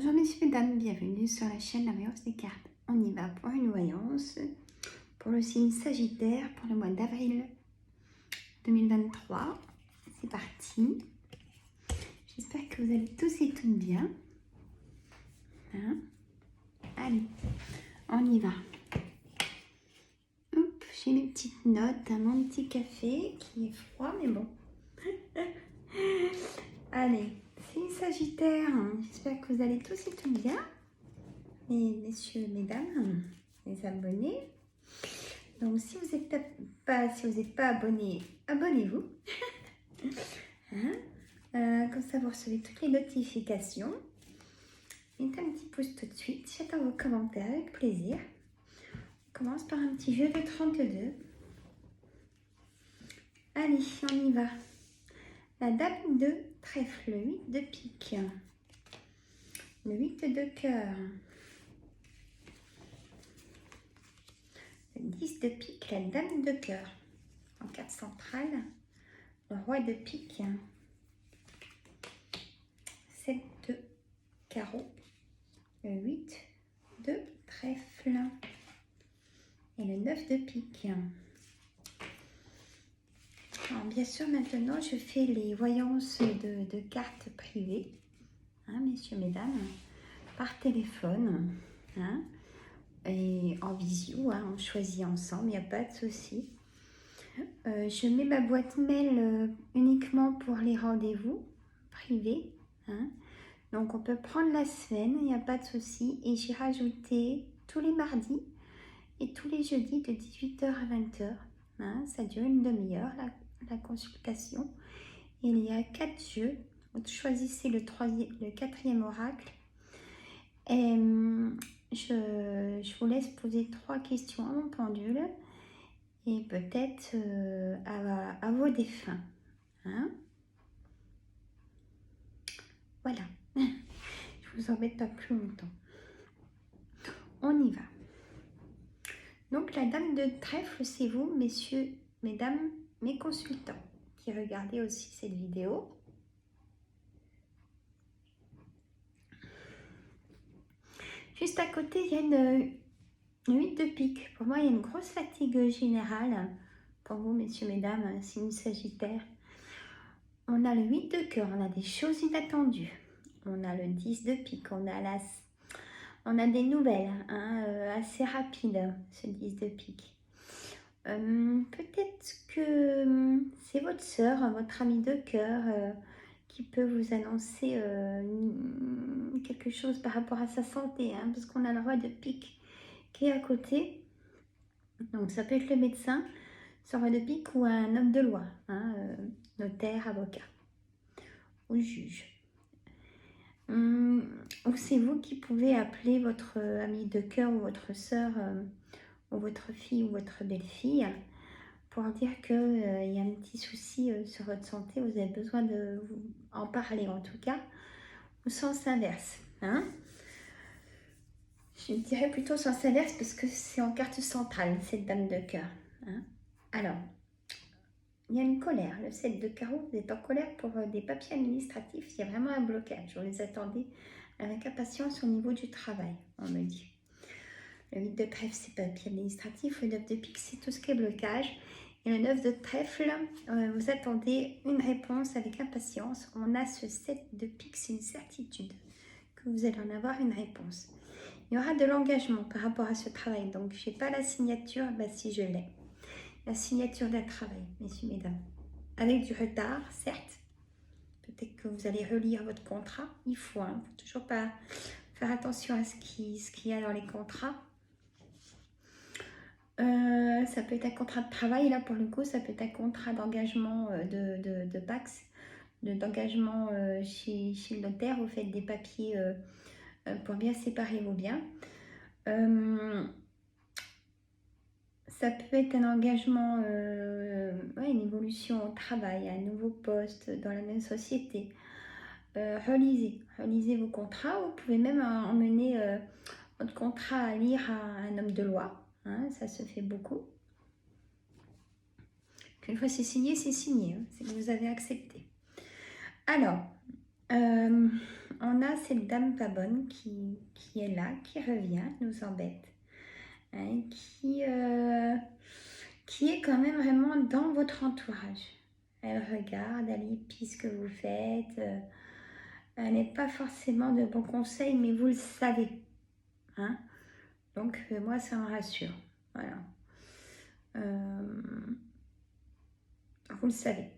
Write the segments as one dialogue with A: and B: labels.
A: Bonjour messieurs, mesdames, bienvenue sur la chaîne La Voyance des cartes. On y va pour une voyance pour le signe Sagittaire pour le mois d'avril 2023. C'est parti. J'espère que vous allez tous et toutes bien. Hein? Allez, on y va. Hop, j'ai mes petites notes, mon petit café qui est froid, mais bon. Allez, signe Sagittaire, j'espère que vous allez tous et toutes bien. Et messieurs, mesdames, les abonnés. Donc si vous n'êtes pas abonné, abonnez-vous. Hein? Comme ça vous recevez toutes les notifications. Mettez un petit pouce tout de suite. J'attends vos commentaires avec plaisir. On commence par un petit jeu de 32. Allez, on y va. La dame de trèfle, le 8 de pique, le 8 de cœur, le 10 de pique, la dame de cœur. En carte centrale, le roi de pique, 7 de carreau, le 8 de trèfle et le 9 de pique. Alors, bien sûr, maintenant, je fais les voyances de cartes privées, hein, messieurs, mesdames, par téléphone, hein, et en visio, hein, on choisit ensemble, il n'y a pas de souci. Je mets ma boîte mail uniquement pour les rendez-vous privés, hein. Donc, on peut prendre la semaine, il n'y a pas de souci. Et j'ai rajouté tous les mardis et tous les jeudis de 18h à 20h. Hein, ça dure une demi-heure, la consultation. Il y a 4 jeux. Vous choisissez le 4e oracle. Et je vous laisse poser 3 questions à mon pendule. Et peut-être à vos défunts. Hein? Voilà. Je vous embête pas plus longtemps. On y va. Donc la dame de trèfle, c'est vous, messieurs, mesdames, mes consultants qui regardez aussi cette vidéo. Juste à côté, il y a une 8 de pique. Pour moi, il y a une grosse fatigue générale. Pour vous, messieurs, mesdames, signe Sagittaire. On a le 8 de cœur, on a des choses inattendues. On a le 10 de pique, on a des nouvelles, hein, assez rapides, ce 10 de pique. Peut-être que c'est votre sœur, votre amie de cœur, qui peut vous annoncer quelque chose par rapport à sa santé, hein, parce qu'on a le roi de pique qui est à côté. Donc ça peut être le médecin, ce roi de pique, ou un homme de loi, hein, notaire, avocat ou juge. Ou c'est vous qui pouvez appeler votre amie de cœur ou votre sœur ou votre fille ou votre belle-fille pour dire qu'il y a un petit souci sur votre santé, vous avez besoin de vous en parler en tout cas, au sens inverse. Hein? Je dirais plutôt sens inverse parce que c'est en carte centrale, cette dame de cœur. Hein? Alors, il y a une colère, le 7 de carreau, vous êtes en colère pour des papiers administratifs, il y a vraiment un blocage, vous les attendez avec impatience au niveau du travail, on me dit. Le 8 de trèfle, c'est papier administratif, le 9 de pique, c'est tout ce qui est blocage. Et le 9 de trèfle, vous attendez une réponse avec impatience. On a ce 7 de pique, c'est une certitude que vous allez en avoir une réponse. Il y aura de l'engagement par rapport à ce travail, donc je n'ai pas la signature, bah si je l'ai. La signature d'un travail, messieurs, mesdames. Avec du retard, certes. Peut-être que vous allez relire votre contrat. Il faut, hein, faut toujours pas faire attention à ce qu'il y a dans les contrats. Ça peut être un contrat de travail, là pour le coup, ça peut être un contrat d'engagement de Pax, d'engagement chez le notaire. Vous faites des papiers pour bien séparer vos biens. Ça peut être un engagement, une évolution au travail, un nouveau poste dans la même société. Relisez vos contrats. Vous pouvez même emmener votre contrat à lire à un homme de loi. Hein, ça se fait beaucoup. Une fois c'est signé, hein, c'est que vous avez accepté. Alors, on a cette dame pas bonne qui est là, qui revient, nous embête, hein, qui est quand même vraiment dans votre entourage. Elle regarde, elle épie ce que vous faites. Elle n'est pas forcément de bons conseils, mais vous le savez. Hein. Donc, moi, ça me rassure. Voilà. Vous le savez.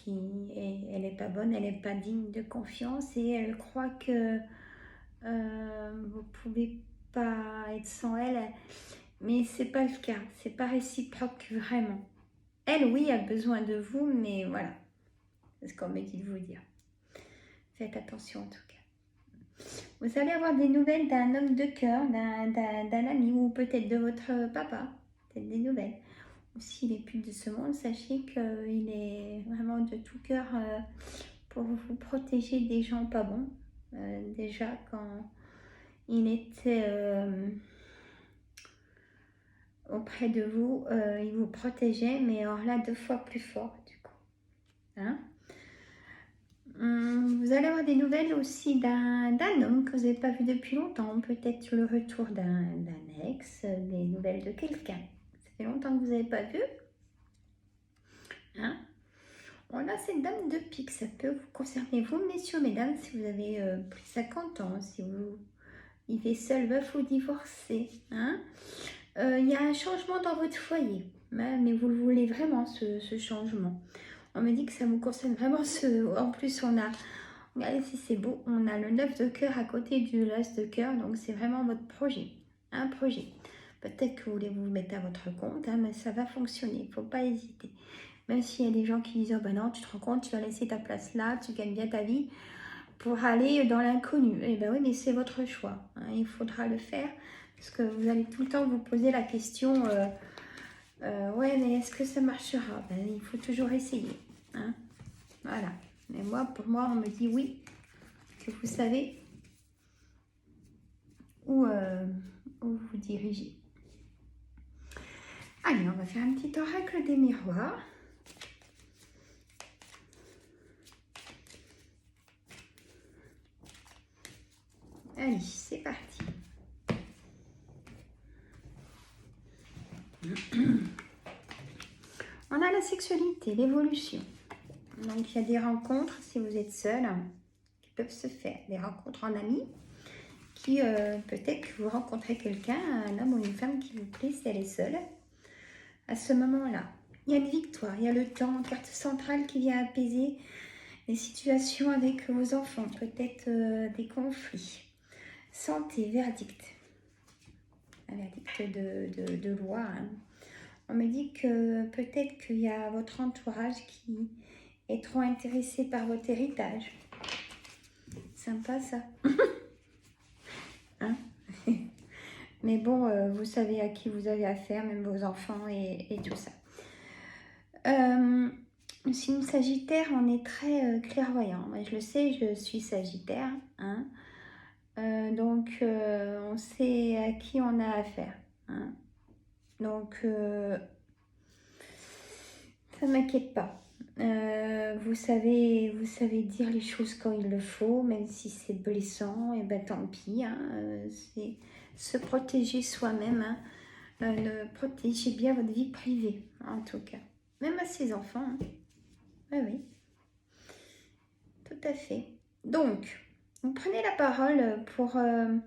A: Elle n'est pas bonne, elle n'est pas digne de confiance et elle croit que vous ne pouvez pas être sans elle. Mais c'est pas le cas. C'est pas réciproque, vraiment. Elle, oui, a besoin de vous, mais voilà. C'est ce qu'on me dit de vous dire. Faites attention en tout cas. Vous allez avoir des nouvelles d'un homme de cœur, d'un ami ou peut-être de votre papa. Peut-être des nouvelles. Ou s'il n'est plus de ce monde, sachez qu'il est vraiment de tout cœur pour vous protéger des gens pas bons. Déjà quand il était auprès de vous, il vous protégeait, mais alors là 2 fois plus fort du coup. Hein. Vous allez avoir des nouvelles aussi d'un homme que vous n'avez pas vu depuis longtemps, peut-être le retour d'un ex, des nouvelles de quelqu'un. Ça fait longtemps que vous n'avez pas vu. Hein. On a cette dame de pique, ça peut vous concerner vous, messieurs, mesdames, si vous avez plus de 50 ans, si vous vivez seul, veuf ou divorcé. Hein. Y a un changement dans votre foyer, hein, mais vous le voulez vraiment, ce changement. On me dit que ça vous concerne vraiment. En plus, on a, regardez si c'est beau, on a le 9 de cœur à côté du l'as de cœur, donc c'est vraiment votre projet, un projet. Peut-être que vous voulez vous mettre à votre compte, hein, mais ça va fonctionner, il ne faut pas hésiter. Même s'il y a des gens qui disent, oh ben non, tu te rends compte, tu vas laisser ta place là, tu gagnes bien ta vie pour aller dans l'inconnu. Eh ben oui, mais c'est votre choix, hein, il faudra le faire, parce que vous allez tout le temps vous poser la question, ouais, mais est-ce que ça marchera? Ben, il faut toujours essayer. Hein. Voilà. Mais moi, pour moi, on me dit oui, que vous savez où vous dirigez. Allez, on va faire un petit oracle des miroirs. Allez, c'est parti. On a la sexualité, l'évolution. Donc, il y a des rencontres, si vous êtes seul, qui peuvent se faire. Des rencontres en amis, qui peut-être que vous rencontrez quelqu'un, un homme ou une femme qui vous plaît si elle est seule. À ce moment-là, il y a une victoire, il y a le temps, carte centrale qui vient apaiser les situations avec vos enfants, peut-être des conflits. Santé, verdict. Un verdict de loi. Hein. On me dit que peut-être qu'il y a votre entourage qui est trop intéressé par votre héritage. Sympa ça. Hein. Mais bon, vous savez à qui vous avez affaire, même vos enfants et tout ça. Signe Sagittaire, on est très clairvoyant. Moi, je le sais, je suis Sagittaire. Hein. Donc, on sait à qui on a affaire. Hein. Donc, ça ne m'inquiète pas. Vous savez dire les choses quand il le faut, même si c'est blessant, et ben tant pis. Hein. C'est se protéger soi-même. Hein. Protégez bien votre vie privée, en tout cas. Même à ses enfants. Hein. Oui, oui. Tout à fait. Donc, vous prenez la parole pour un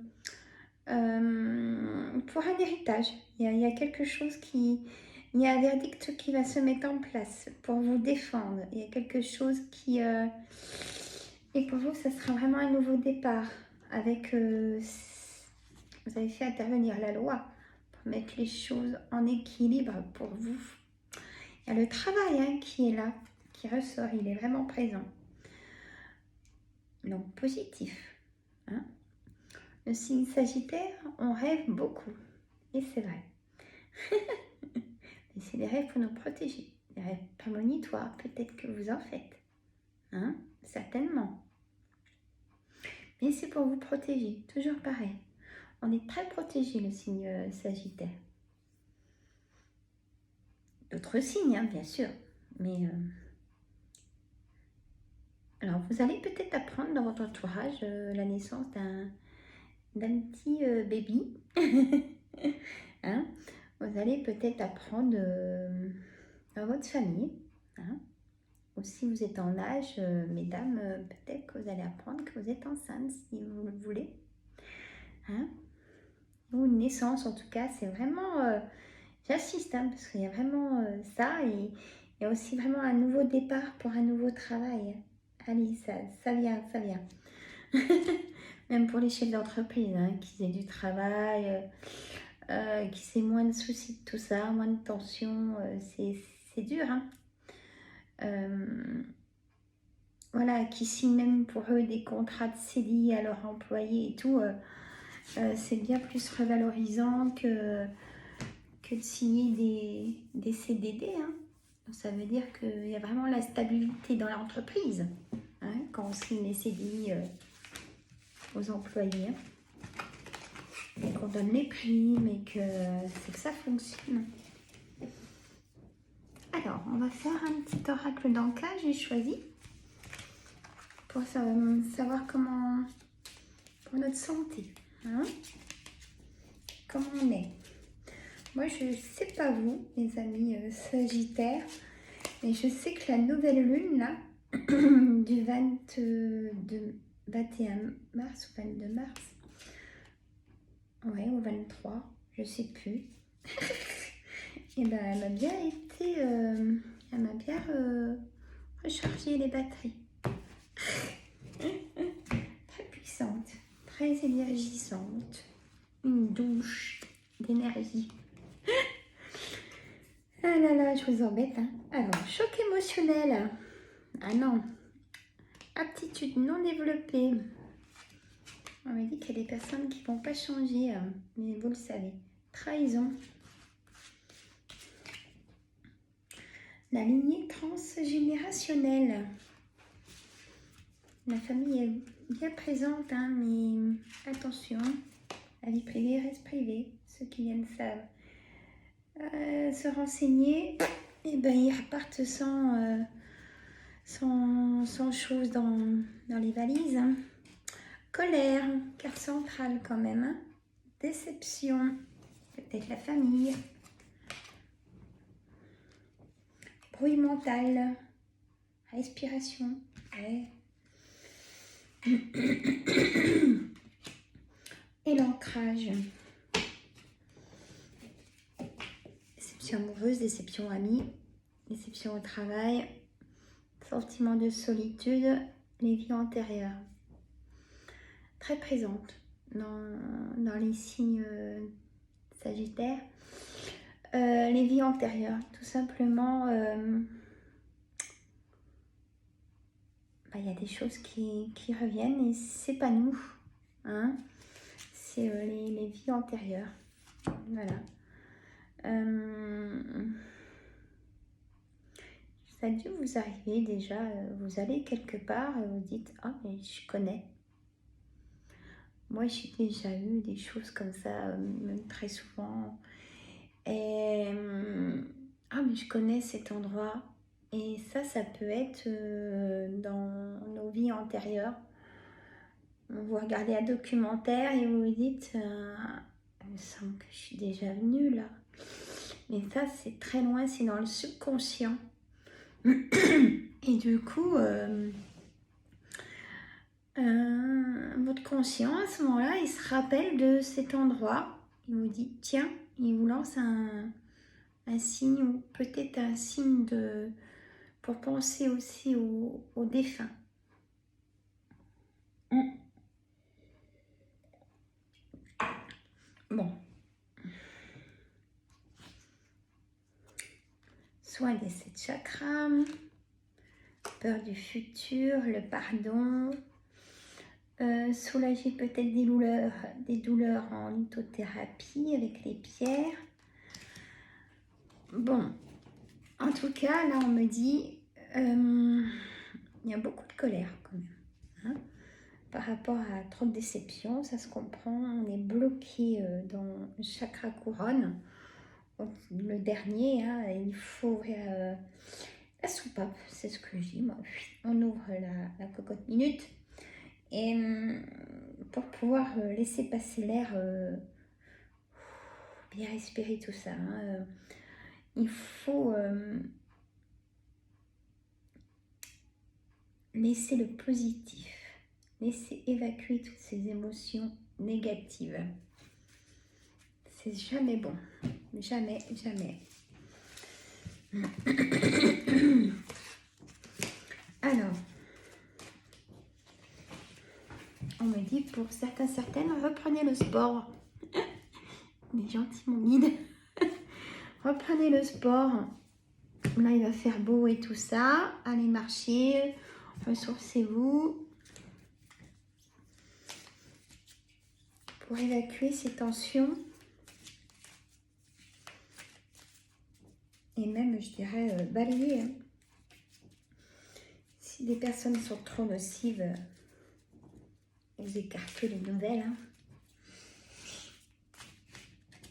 A: héritage. Il y a quelque chose qui... Il y a un verdict qui va se mettre en place pour vous défendre. Il y a quelque chose qui... et pour vous, ça sera vraiment un nouveau départ. Avec... vous avez fait intervenir la loi pour mettre les choses en équilibre pour vous. Il y a le travail hein, qui est là, qui ressort. Il est vraiment présent. Donc, positif. Hein. Le signe Sagittaire, on rêve beaucoup. Et c'est vrai. Mais c'est des rêves pour nous protéger. Des rêves prémonitoires, peut-être que vous en faites. Hein? Certainement. Mais c'est pour vous protéger. Toujours pareil. On est très protégé, le signe Sagittaire. D'autres signes, hein, bien sûr. Mais Alors, vous allez peut-être apprendre dans votre entourage la naissance d'un petit baby. Hein? Vous allez peut-être apprendre dans votre famille. Hein? Ou si vous êtes en âge, mesdames, peut-être que vous allez apprendre que vous êtes enceinte si vous le voulez. Hein? Ou une naissance en tout cas, c'est vraiment... j'insiste hein, parce qu'il y a vraiment ça et il y a aussi vraiment un nouveau départ pour un nouveau travail. Allez, ça vient, ça vient. Même pour les chefs d'entreprise, hein, qu'ils aient du travail, qu'ils aient moins de soucis de tout ça, moins de tension, c'est dur. Hein. Voilà, qui signent même pour eux des contrats de CDI à leurs employés et tout, c'est bien plus revalorisant que de signer des CDD. Hein. Ça veut dire qu'il y a vraiment la stabilité dans l'entreprise hein, quand on signe les CDI aux employés. Hein. Et qu'on donne les primes et que c'est que ça fonctionne. Alors, on va faire un petit oracle d'Anka, j'ai choisi. Pour savoir comment, pour notre santé. Hein, comment on est. Moi, je ne sais pas vous, mes amis Sagittaires, mais je sais que la nouvelle lune, là, du 21 mars ou 22 mars, ouais, au 23, je ne sais plus, et ben, elle m'a bien été, elle m'a bien rechargé les batteries. Très puissante, très énergisante, une douche d'énergie. Ah là là, je vous embête. Hein. Alors, choc émotionnel. Ah non. Aptitude non développée. On m'a dit qu'il y a des personnes qui ne vont pas changer, mais vous le savez. Trahison. La lignée transgénérationnelle. La famille est bien présente, hein, mais attention. La vie privée reste privée. Ceux qui viennent savent. Se renseigner, et ben ils repartent sans choses dans les valises. Hein. Colère, carte centrale quand même. Hein. Déception, peut-être la famille. Bruit mental, respiration. Ouais. Et l'ancrage. Déception amoureuse, déception amie, déception au travail, sentiment de solitude, les vies antérieures. Très présente dans les signes sagittaires. Les vies antérieures, tout simplement, y a des choses qui reviennent et c'est pas nous. Hein, c'est les vies antérieures. Voilà. Ça a dû vous arriver déjà, vous allez quelque part et vous dites « Ah, mais je connais ». Moi, j'ai déjà eu des choses comme ça, même très souvent. Et ah, mais je connais cet endroit. Et ça peut être dans nos vies antérieures. Vous regardez un documentaire et vous vous dites il me semble que je suis déjà venue là. Mais ça, c'est très loin, c'est dans le subconscient. Et du coup, votre conscient, à ce moment-là, il se rappelle de cet endroit. Il vous dit, tiens, il vous lance un signe, ou peut-être un signe pour penser aussi aux défunts. Bon. Soin des 7 chakras, peur du futur, le pardon, soulager peut-être des douleurs en lithothérapie avec les pierres. Bon, en tout cas, là on me dit, il y a beaucoup de colère quand même. Hein, par rapport à trop de déception, ça se comprend, on est bloqué dans le chakra couronne. Donc, le dernier, hein, il faut ouvrir la soupape, c'est ce que je dis moi. On ouvre la cocotte minute et pour pouvoir laisser passer l'air, bien respirer tout ça, hein, il faut laisser le positif, laisser évacuer toutes ces émotions négatives. C'est jamais bon, jamais, jamais. Alors, on me dit pour certains, certaines, reprenez le sport. Mais gentil mon guide. Reprenez le sport. Là, il va faire beau et tout ça. Allez marcher, ressourcez-vous. Pour évacuer ces tensions. Et même, je dirais, balayer. Hein. Si des personnes sont trop nocives, vous écartez les nouvelles. Hein.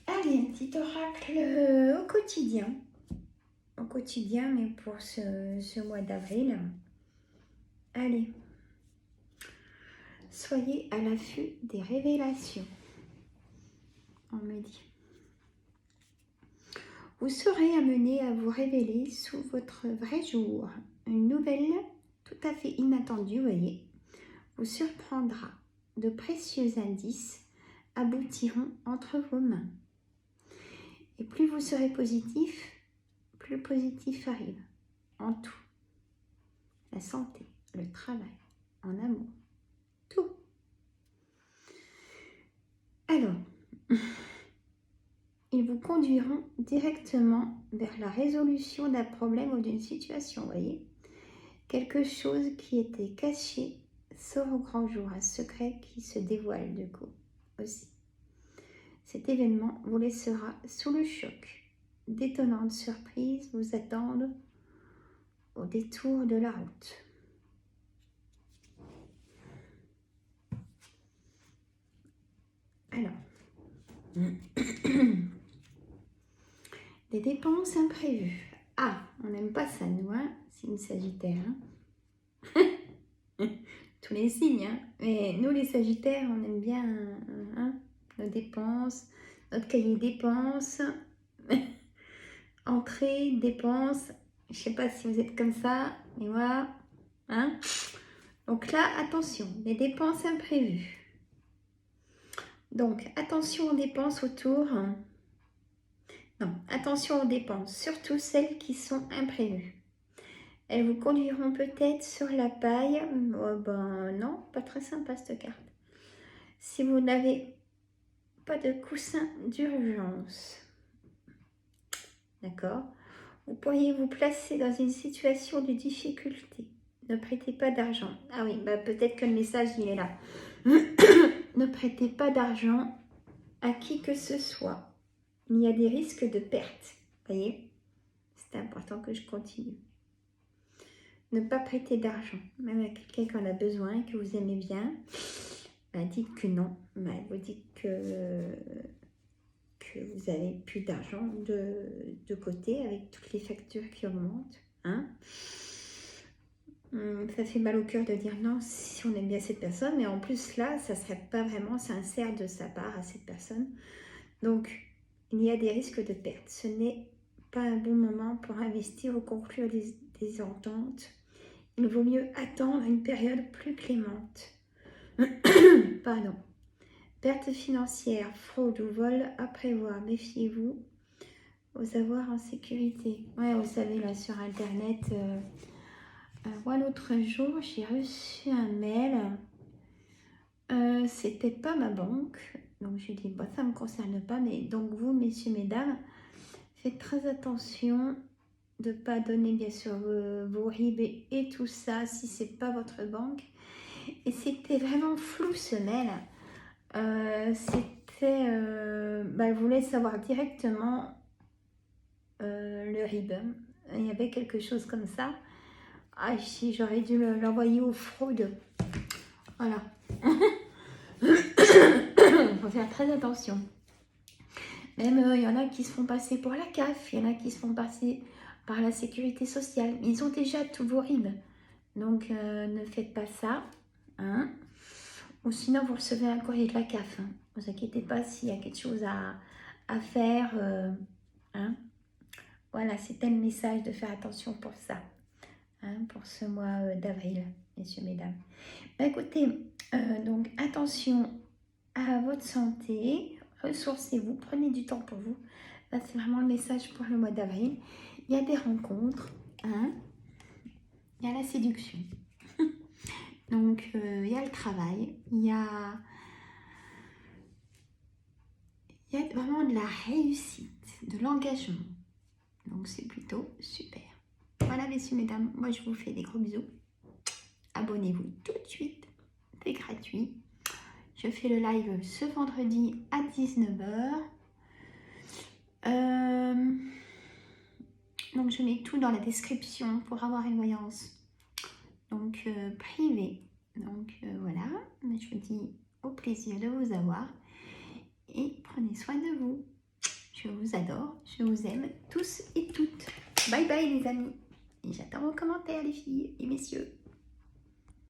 A: Allez, un petit oracle au quotidien. Au quotidien, mais pour ce mois d'avril. Allez. Soyez à l'affût des révélations. On me dit. Vous serez amené à vous révéler sous votre vrai jour. Une nouvelle tout à fait inattendue, voyez, vous surprendra. De précieux indices aboutiront entre vos mains. Et plus vous serez positif, plus le positif arrive. En tout. La santé, le travail, en amour. Tout. Alors, ils vous conduiront directement vers la résolution d'un problème ou d'une situation, voyez. Quelque chose qui était caché sort au grand jour, un secret qui se dévoile du coup aussi. Cet événement vous laissera sous le choc. D'étonnantes surprises vous attendent au détour de la route. Alors, des dépenses imprévues. Ah, on n'aime pas ça, nous, hein, c'est une Sagittaire. Hein. Tous les signes, hein. Mais nous, les Sagittaires, on aime bien hein, nos dépenses, notre cahier dépenses, entrée, dépenses. Je ne sais pas si vous êtes comme ça, mais moi, hein. Donc là, attention, les dépenses imprévues. Donc, attention aux dépenses autour. Non, attention aux dépenses, surtout celles qui sont imprévues. Elles vous conduiront peut-être sur la paille. Oh ben non, pas très sympa cette carte. Si vous n'avez pas de coussin d'urgence, d'accord, vous pourriez vous placer dans une situation de difficulté. Ne prêtez pas d'argent. Ah oui, bah peut-être que le message il est là. Ne prêtez pas d'argent à qui que ce soit. Il y a des risques de perte. Voyez, c'est important que je continue. Ne pas prêter d'argent, même à quelqu'un qui en a besoin, que vous aimez bien. Ben, dites que non. Ben, vous dites que vous avez plus d'argent de côté avec toutes les factures qui augmentent. Hein, ça fait mal au cœur de dire non si on aime bien cette personne, mais en plus là, ça ne serait pas vraiment sincère de sa part à cette personne. Donc, il y a des risques de perte. Ce n'est pas un bon moment pour investir ou conclure des ententes. Il vaut mieux attendre une période plus clémente. Pardon. Perte financière, fraude ou vol à prévoir. Méfiez-vous aux avoirs en sécurité. Ouais, vous savez, là sur Internet, moi l'autre jour, j'ai reçu un mail. C'était pas ma banque. Donc, je lui ai dit, bah, ça ne me concerne pas. Mais donc, vous, messieurs, mesdames, faites très attention de ne pas donner, bien sûr, vos RIB et tout ça si ce n'est pas votre banque. Et c'était vraiment flou, ce mail. Elle voulait savoir directement le RIB. Il y avait quelque chose comme ça. Ah, si, j'aurais dû l'envoyer aux fraudes. Voilà. Il faut faire très attention. Même il y en a qui se font passer pour la CAF, il y en a qui se font passer par la sécurité sociale. Ils ont déjà tous vos RIB. Donc, ne faites pas ça. Hein. Ou sinon, vous recevez un courrier de la CAF. Hein. Ne vous inquiétez pas s'il y a quelque chose à faire. Hein. Voilà, c'était le message de faire attention pour ça. Hein, pour ce mois d'avril, messieurs, mesdames. Bah, écoutez, donc attention à votre santé. Ressourcez-vous. Prenez du temps pour vous. Là, c'est vraiment le message pour le mois d'avril. Il y a des rencontres. Hein. Il y a la séduction. Donc, il y a le travail, il y a vraiment de la réussite, de l'engagement. Donc, c'est plutôt super. Voilà, messieurs, mesdames, moi, je vous fais des gros bisous. Abonnez-vous tout de suite, c'est gratuit. Je fais le live ce vendredi à 19 h. Donc, je mets tout dans la description pour avoir une voyance. Donc, privé. Donc, voilà. Mais je vous dis au plaisir de vous avoir. Et prenez soin de vous. Je vous adore. Je vous aime tous et toutes. Bye bye les amis. Et j'attends vos commentaires les filles et messieurs.